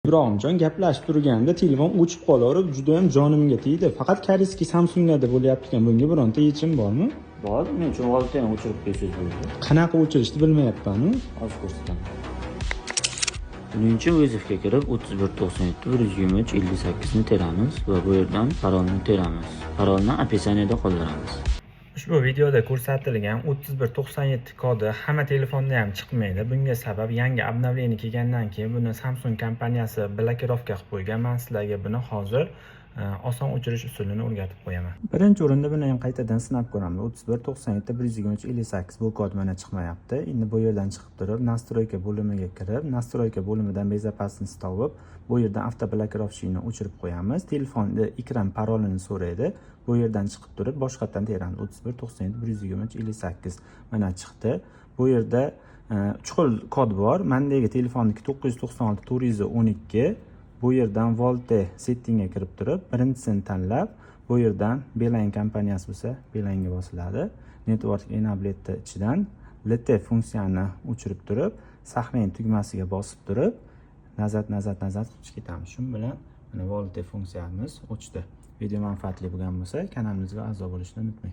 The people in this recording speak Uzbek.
Ibrahimjon gaplashib turganda telefon o'chib qolaverib, juda ham jonimga tegdi. Faqat kariski Samsunglarda bo'lyapti ekan. Bunga bironta yechim bormi? Bor, men uchun olti ham o'chirib qo'ysangiz bo'ladi. Qanaqa o'chirishni bilmayapman. Hozir ko'rsataman. Buning uchun wizifga kirib 3197 123 58 ni teramiz va bu yerdan parolni teramiz. Parolni описаниеda qoldiramiz. Ushbu videoda ko'rsatilgan 3197 kodi hamma telefonda ham chiqmaydi. Bunga sabab yangi обновление kelgandan keyin buni Samsung kompaniyasi blokirovka qilib qo'ygan. Men sizlarga buni hozir oson o'chirish usulini o'rgatib qo'yaman. Birinchi o'rinda buni ham qaytadan sinab ko'ramiz. 3197 123 58 bu kod mana chiqmayapti. Endi bu yerdan chiqib turib, настройка bo'limiga kirib, настройка bo'limidan безопасность topib, bu yerdan avtoblokirovchini o'chirib qo'yamiz. Telefonda ekran parolini so'raydi. Bu yerdan chiqib turib, boshqatdan teramiz. 3197 123 58 mana chiqdi. Bu yerda chuqur kod bor. Mendagi telefonniki 996 412. Bu yerdan Volte settingga kirib turib, birinchisini tanlab, bu yerdan Beeline kompaniyasi bo'lsa, Beeline'ga bosiladi. Network Enabled'ni ichidan LT funksiyani o'chirib turib, saqlang tugmasiga bosib turib, nazat qilib ketamiz. Shu bilan mana Volte funksiyamiz o'chdi. Video manfaatli bo'lgan bo'lsa, kanalimizga a'zo bo'lishni unutmang.